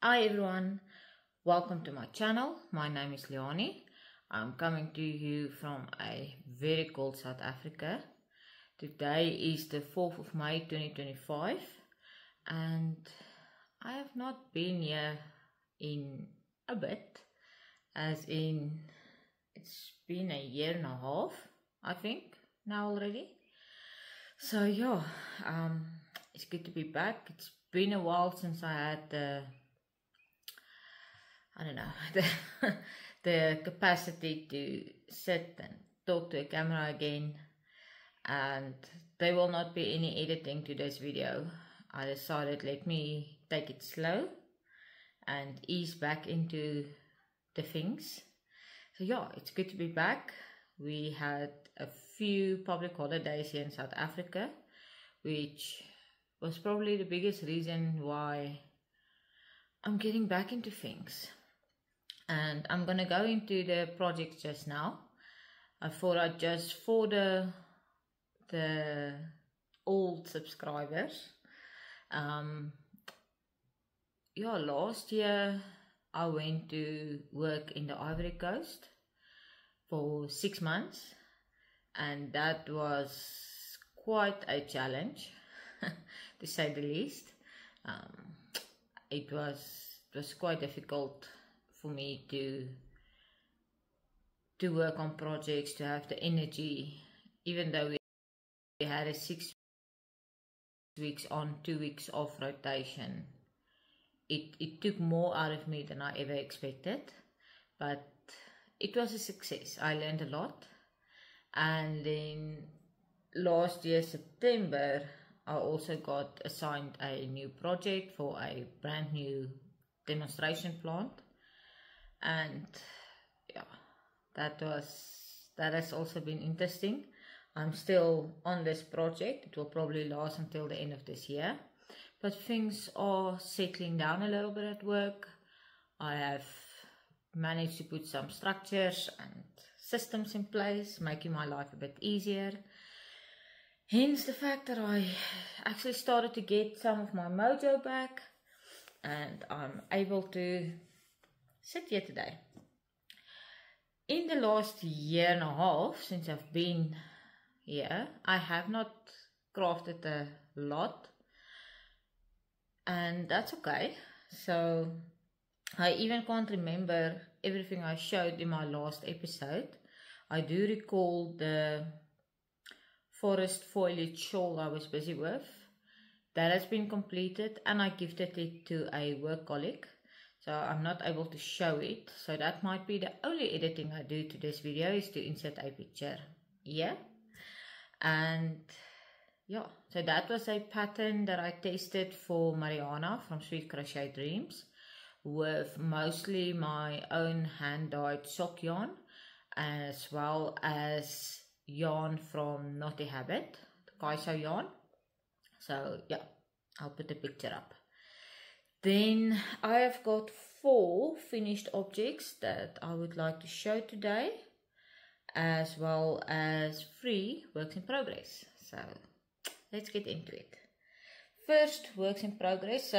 Hi everyone, welcome to my channel. My name is Leonie. I'm coming to you from a very cold South Africa. Today is the 4th of May 2025 and I have not been here in a bit, as in it's been a year and a half, I think, now already. So yeah, it's good to be back. It's been a while since I had the capacity to sit and talk to a camera again, and there will not be any editing to this video. I decided let me take it slow and ease back into the things. So yeah, it's good to be back. We had a few public holidays here in South Africa, which was probably the biggest reason why I'm getting back into things. And I'm gonna go into the project just now. I thought I'd just, for the old subscribers, last year I went to work in the Ivory Coast for 6 months, and that was quite a challenge to say the least. It was quite difficult for me to work on projects, to have the energy, even though we had a 6 weeks on, 2 weeks off rotation. It took more out of me than I ever expected, but it was a success. I learned a lot. And then last year September I also got assigned a new project for a brand new demonstration plant, and yeah, that has also been interesting. I'm still on this project. It will probably last until the end of this year, but things are settling down a little bit at work. I have managed to put some structures and systems in place, making my life a bit easier. Hence the fact that I actually started to get some of my mojo back, and I'm able to sit here today. In the last year and a half since I've been here, I have not crafted a lot, and that's okay. So I even can't remember everything I showed in my last episode. I do recall the forest foliage shawl I was busy with. That has been completed, and I gifted it to a work colleague. So I'm not able to show it. So that might be the only editing I do to this video, is to insert a picture here. And yeah, so that was a pattern that I tested for Mariana from Sweet Crochet Dreams, with mostly my own hand-dyed sock yarn, as well as yarn from Naughty Habit, the Kaiso yarn. So yeah, I'll put the picture up. Then I have got 4 finished objects that I would like to show today, as well as 3 works in progress. So let's get into it. First, works in progress.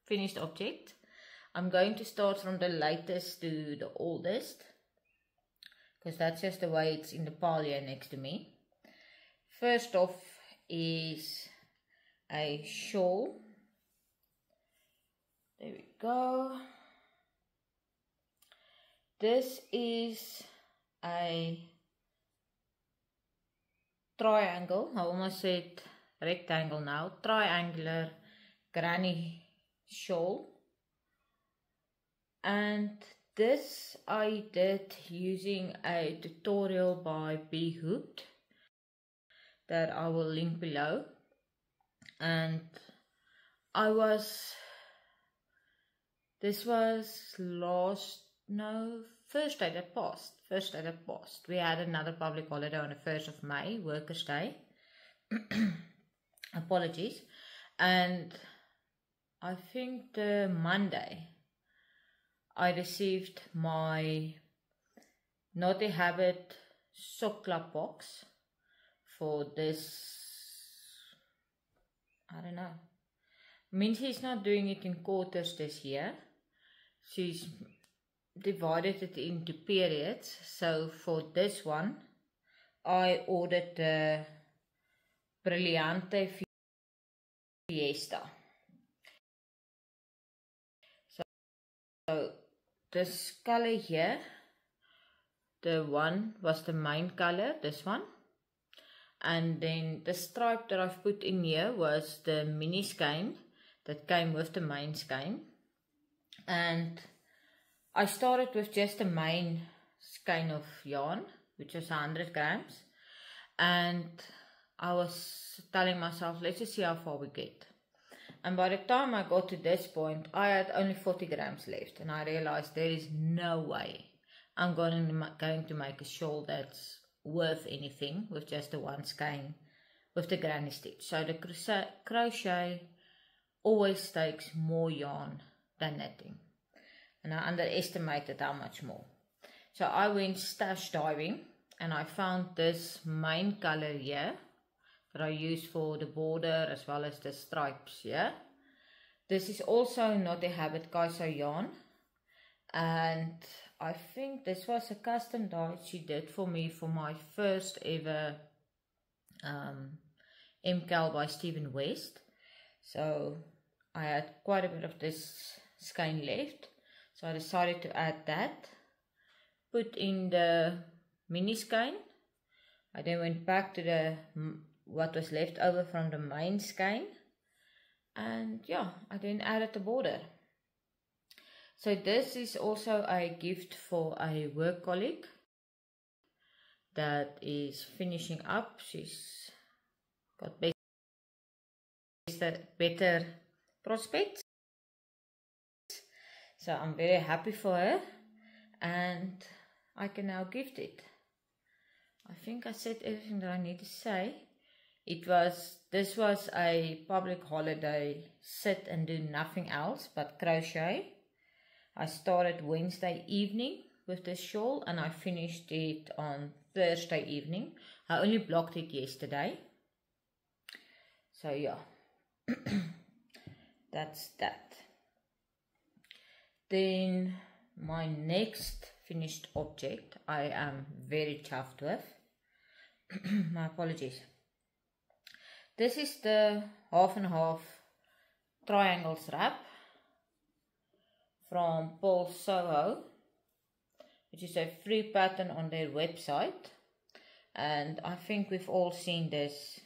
Finished object. I'm going to start from the latest to the oldest, because that's just the way it's in the pile here next to me. First off is a shawl. There we go. This is a triangle. I almost said rectangle now. Triangular granny shawl. And this I did using a tutorial by Be Hooked that I will link below. And this was first day that passed. We had another public holiday on the 1st of May, Workers' Day. Apologies. And I think the Monday I received my Naughty Habit sock club box for this, I don't know, Mincy's not doing it in quarters this year. She's divided it into periods. So for this one, I ordered the Brilliante Fiesta. So this color here, the one was the main color, this one. And then the stripe that I've put in here was the mini skein that came with the main skein. And I started with just the main skein of yarn, which was 100 grams. And I was telling myself, let's just see how far we get. And by the time I got to this point, I had only 40 grams left. And I realized there is no way I'm going to make a shawl that's worth anything with just the one skein with the granny stitch. So the crochet always takes more yarn than knitting. And I underestimated how much more. So I went stash diving and I found this main color here that I use for the border as well as the stripes here. This is also Knotty Habit Kaiso yarn, and I think this was a custom dye she did for me for my first ever MCAL by Stephen West. So I had quite a bit of this skein left, so I decided to add that, put in the mini skein. I then went back to the what was left over from the main skein, and yeah, I then added the border. So this is also a gift for a work colleague that is finishing up. She's got better prospects, so I'm very happy for her, and I can now gift it. I think I said everything that I need to say. This was a public holiday, sit and do nothing else but crochet. I started Wednesday evening with this shawl and I finished it on Thursday evening. I only blocked it yesterday. So yeah, that's that. Then my next finished object I am very chuffed with. My apologies. This is the half and half triangles wrap from Paul Soho, which is a free pattern on their website, and I think we've all seen this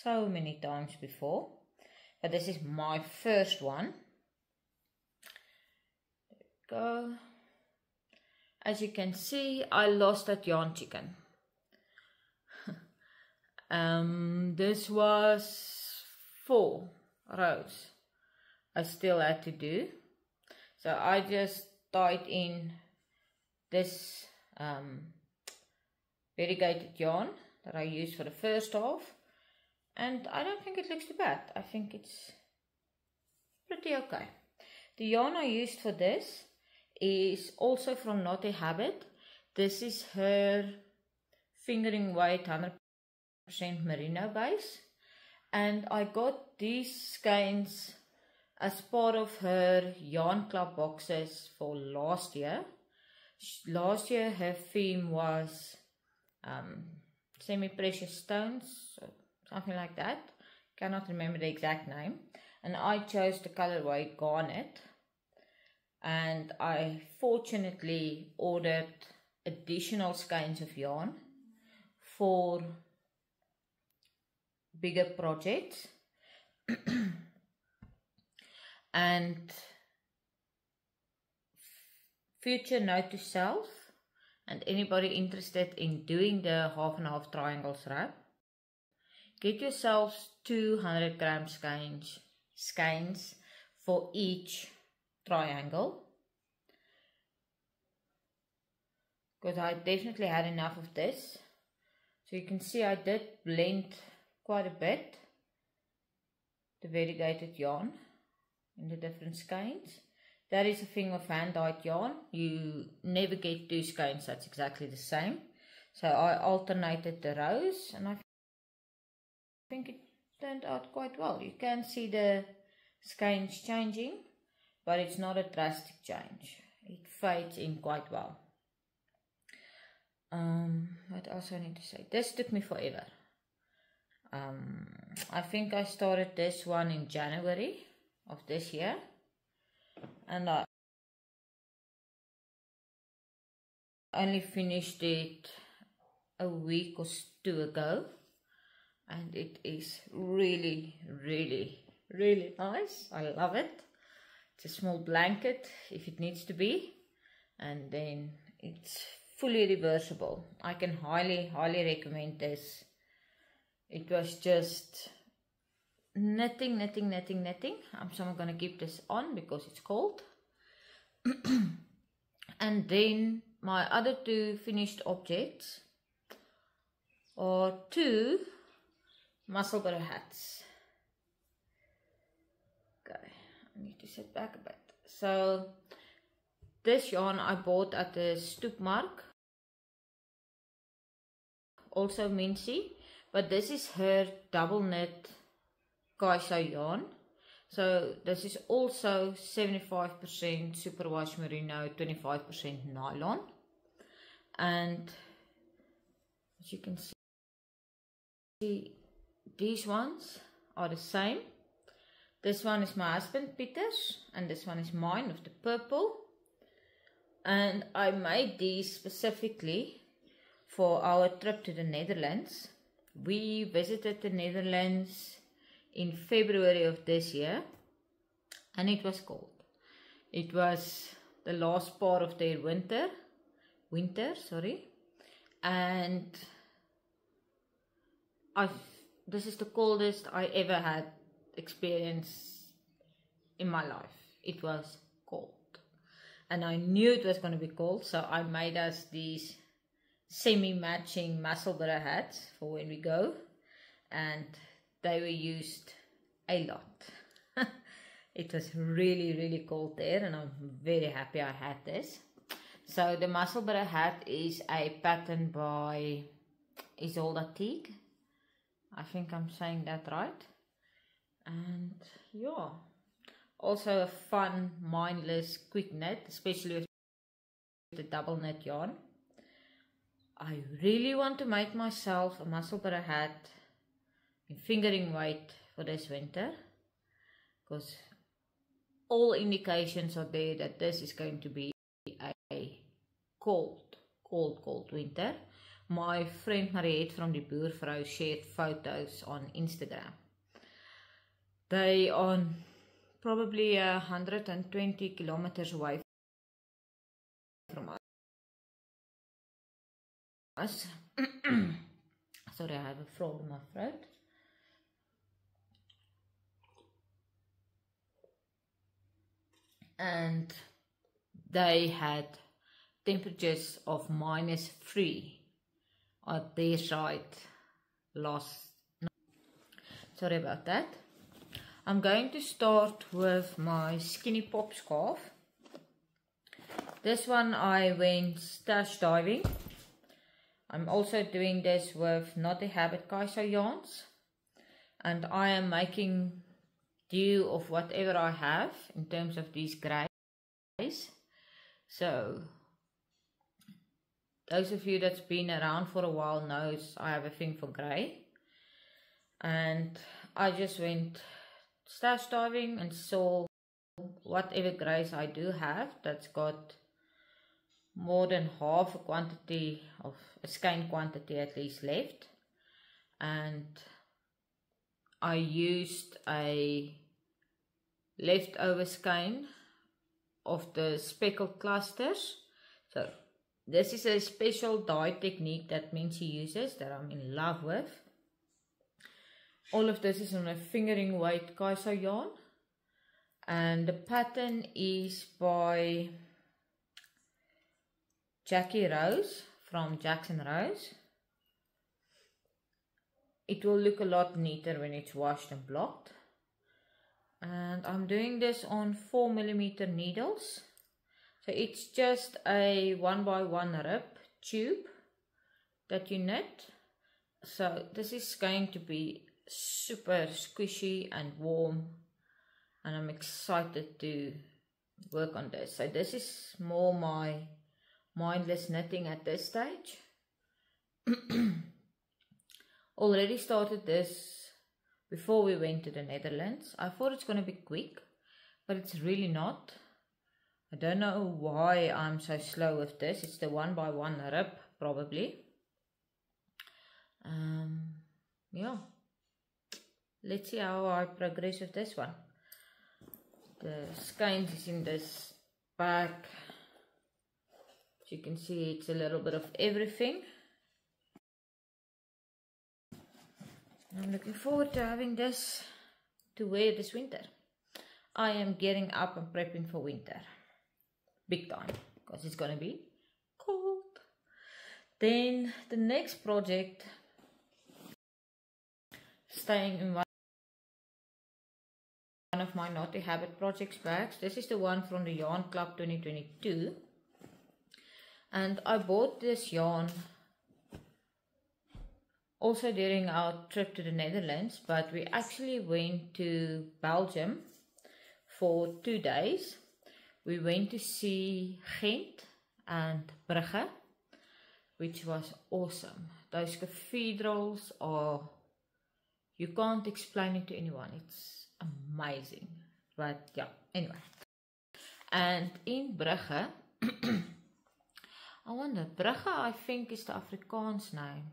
so many times before, but this is my first one. There we go. As you can see, I lost that yarn chicken. This was 4 rows I still had to do. So I just tied in this variegated yarn that I used for the first half, and I don't think it looks too bad. I think it's pretty okay. The yarn I used for this is also from Knotty Habit. This is her fingering weight 100% merino base, and I got these skeins as part of her yarn club boxes for last year. Last year her theme was semi-precious stones, something like that. Cannot remember the exact name. And I chose the colorway garnet, and I fortunately ordered additional skeins of yarn for bigger projects. And future note to self, and anybody interested in doing the half and half triangles wrap, get yourselves 200 gram skeins for each triangle, because I definitely had enough of this. So you can see I did blend quite a bit the variegated yarn in the different skeins. That is a thing of hand-dyed yarn. You never get 2 skeins that's exactly the same. So I alternated the rows, and I think it turned out quite well. You can see the skeins changing, but it's not a drastic change. It fades in quite well. What else I need to say? This took me forever. I think I started this one in January of this year, and I only finished it a week or two ago, and it is really, really, really nice. I love it. It's a small blanket if it needs to be, and then it's fully reversible. I can highly recommend this. It was just knitting. So I'm gonna keep this on because it's cold. And then my other two finished objects are two Musselburgh hats. Okay, I need to sit back a bit. So this yarn I bought at the Stoepmark, also Mincy, but this is her double knit Kaiso yarn. So this is also 75% superwash merino, 25% nylon, and as you can see, these ones are the same. This one is my husband Peter's, and this one is mine of the purple, and I made these specifically for our trip to the Netherlands. We visited the Netherlands in February of this year, and it was cold. It was the last part of their winter, and this is the coldest I ever had experienced in my life. It was cold, and I knew it was going to be cold, so I made us these semi-matching Musselburgh hats for when we go, and they were used a lot. It was really cold there, and I'm very happy I had this. So the Musselburgh hat is a pattern by Isolde Teague. I think I'm saying that right. And yeah, also a fun, mindless, quick knit, especially with the double knit yarn. I really want to make myself a Musselburgh hat in fingering weight for this winter, because all indications are there that this is going to be a cold winter. My friend Mariette from the Boervrou shared photos on Instagram. They are probably 120 kilometers away from us. Sorry, I have a frog in my throat. And they had temperatures of -3 at their side last night. Sorry about that. I'm going to start with my Skinny Pop scarf. This one I went stash diving. I'm also doing this with Not a Habit Kaiso yarns, and I am making do of whatever I have in terms of these greys. So those of you that's been around for a while knows I have a thing for grey, and I just went stash diving and saw whatever greys I do have that's got more than half a quantity of a skein quantity at least left, and I used a leftover skein of the speckled clusters. So this is a special dye technique that Mincy uses that I'm in love with. All of this is on a fingering weight Kaiso yarn, and the pattern is by Jackie Rose from Jackson Rose. It will look a lot neater when it's washed and blocked. And I'm doing this on 4mm needles. So it's just a 1x1 rib tube that you knit. So this is going to be super squishy and warm and I'm excited to work on this. So this is more my mindless knitting at this stage. Already started this before we went to the Netherlands. I thought it's going to be quick, but it's really not. I don't know why I'm so slow with this. It's the 1x1 rib probably. Yeah, let's see how I progress with this one. The skeins is in this bag. As you can see, it's a little bit of everything. I'm looking forward to having this to wear this winter. I am getting up and prepping for winter. Big time, because it's gonna be cold. Then the next project, staying in one of my Naughty Habit Projects bags. This is the one from the Yarn Club 2022. And I bought this yarn also during our trip to the Netherlands, but we actually went to Belgium for 2 days. We went to see Ghent and Brugge, which was awesome. Those cathedrals are, you can't explain it to anyone. It's amazing. But yeah, anyway. And in Brugge, I wonder, Brugge I think is the Afrikaans name.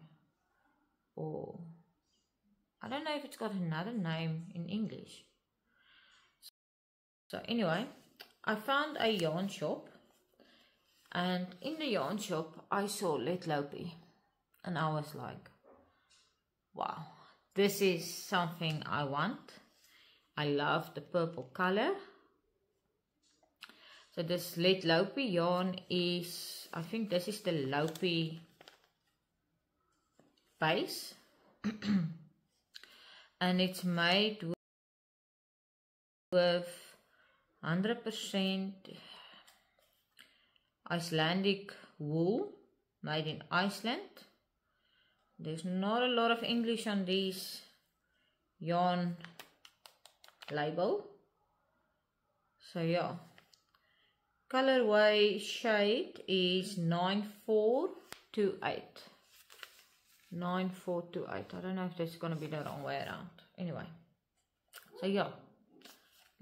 Or, I don't know if it's got another name in English. So anyway, I found a yarn shop. And in the yarn shop, I saw Letloopy. And I was like, wow, this is something I want. I love the purple color. So this Letloopy yarn is, I think this is the Loopy base. And it's made with 100% Icelandic wool, made in Iceland. There's not a lot of English on these yarn label. So yeah, colorway shade is 9428. 9428. I don't know if this is going to be the wrong way around. Anyway, so yeah,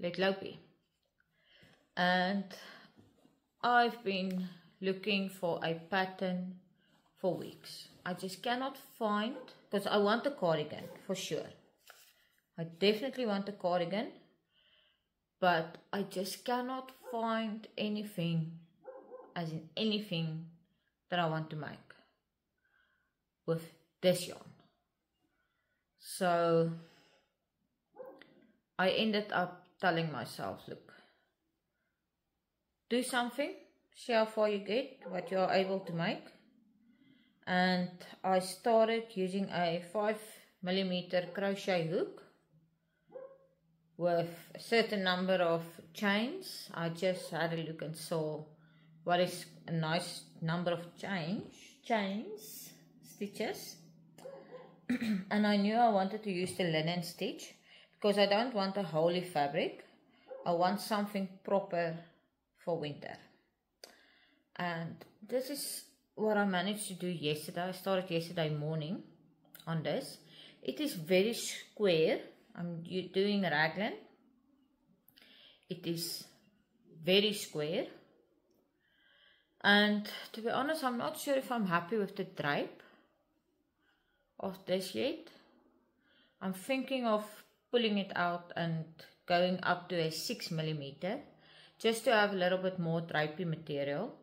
Letloopy. And I've been looking for a pattern for weeks. I just cannot find, because I want a cardigan for sure. I definitely want a cardigan, but I just cannot find anything, as in anything that I want to make with this yarn. So I ended up telling myself, look, do something, see how far you get, what you are able to make. And I started using a 5mm crochet hook with a certain number of chains. I just had a look and saw what is a nice number of stitches. And I knew I wanted to use the linen stitch because I don't want a holey fabric. I want something proper for winter. And this is what I managed to do yesterday. I started yesterday morning on this. It is very square. I'm doing raglan. It is very square. And to be honest, I'm not sure if I'm happy with the drape of this yet. I'm thinking of pulling it out and going up to a 6mm just to have a little bit more drapey material.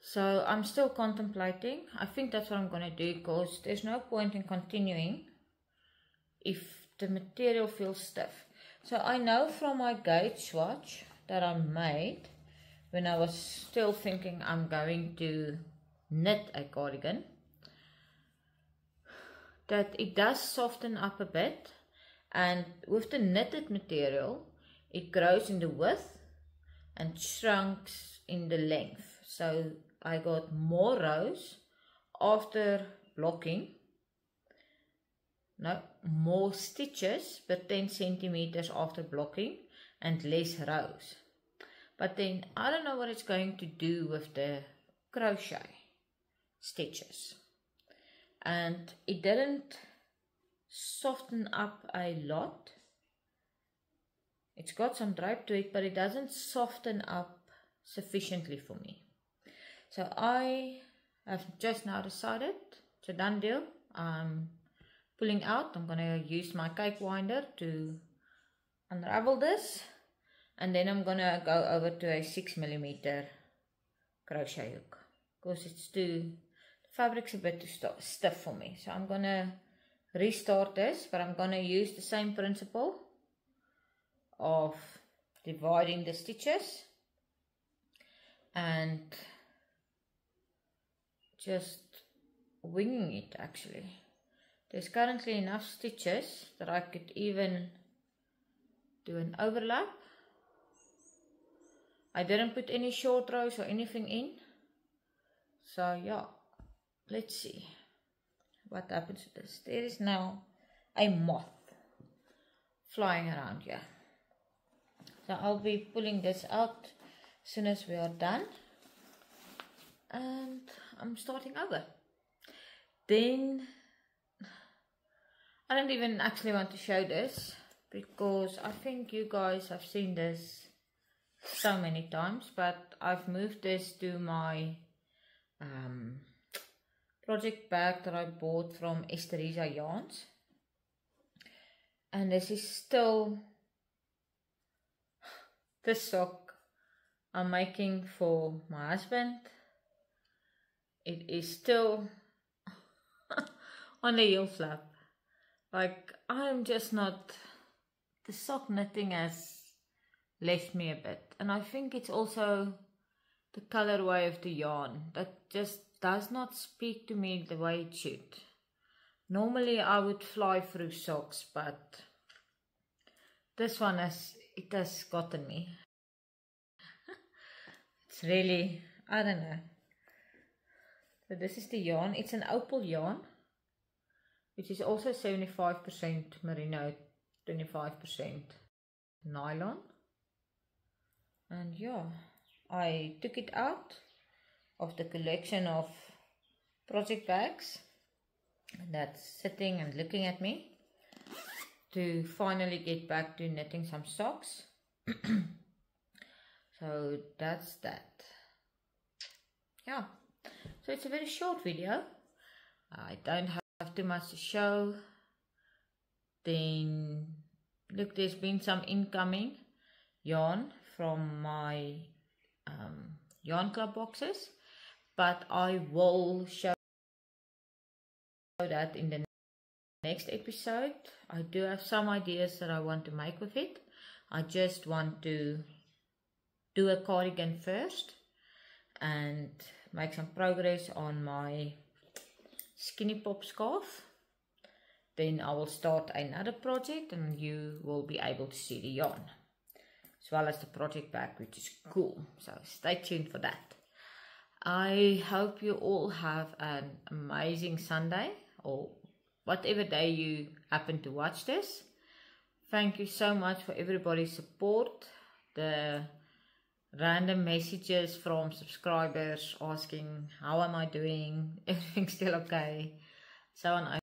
So I'm still contemplating. I think that's what I'm going to do, because there's no point in continuing if the material feels stiff. So I know from my gauge swatch that I made when I was still thinking I'm going to knit a cardigan, that it does soften up a bit, and with the knitted material it grows in the width and shrinks in the length. So I got more rows after blocking, no, more stitches per 10 centimeters after blocking, and less rows. But then I don't know what it's going to do with the crochet stitches, and it didn't soften up a lot. It's got some drape to it, but it doesn't soften up sufficiently for me. So I have just now decided it's a done deal. I'm pulling out. I'm going to use my cake winder to unravel this, and then I'm going to go over to a 6mm crochet hook because the fabric's a bit too stiff for me. So I'm going to restart this, but I'm going to use the same principle of dividing the stitches and just winging it. Actually, there's currently enough stitches that I could even do an overlap. I didn't put any short rows or anything in, so yeah, let's see what happens with this. There is now a moth flying around here, so I'll be pulling this out as soon as we are done, and I'm starting over. Then I don't even actually want to show this because I think you guys have seen this so many times, but I've moved this to my project bag that I bought from Esteriza Yarns, and this is still the sock I'm making for my husband. It is still on the heel flap. Like, I'm just not, the sock knitting has left me a bit, and I think it's also the colorway of the yarn that just does not speak to me the way it should. Normally I would fly through socks, but this one has gotten me. It's really, I don't know. So this is the yarn. It's an opal yarn, which is also 75% merino, 25% nylon. And yeah, I took it out of the collection of project bags that's sitting and looking at me to finally get back to knitting some socks. So that's that. Yeah, so it's a very short video. I don't have too much to show. Then look, there's been some incoming yarn from my yarn club boxes, but I will show that in the next episode. I do have some ideas that I want to make with it. I just want to do a cardigan first and make some progress on my skinny pop scarf. Then I will start another project and you will be able to see the yarn as well as the project bag, which is cool. So stay tuned for that. I hope you all have an amazing Sunday or whatever day you happen to watch this. Thank you so much for everybody's support. The random messages from subscribers asking how am I doing, everything's still okay, so on. I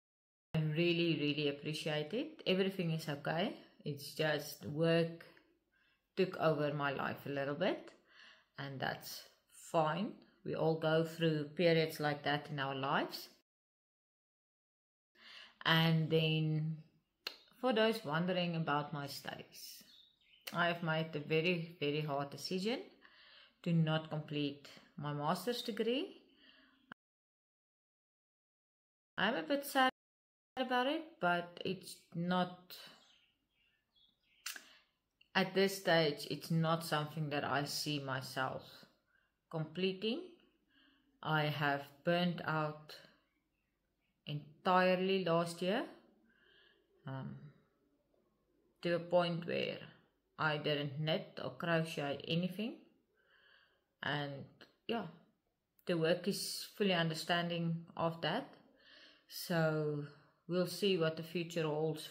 really appreciate it. Everything is okay. It's just work took over my life a little bit, and that's fine. We all go through periods like that in our lives. And then for those wondering about my studies, I have made a very hard decision to not complete my master's degree. I'm a bit sad about it, but it's not, at this stage, it's not something that I see myself completing. I have burnt out entirely last year to a point where I didn't knit or crochet anything, and yeah, the work is fully understanding of that. So we'll see what the future holds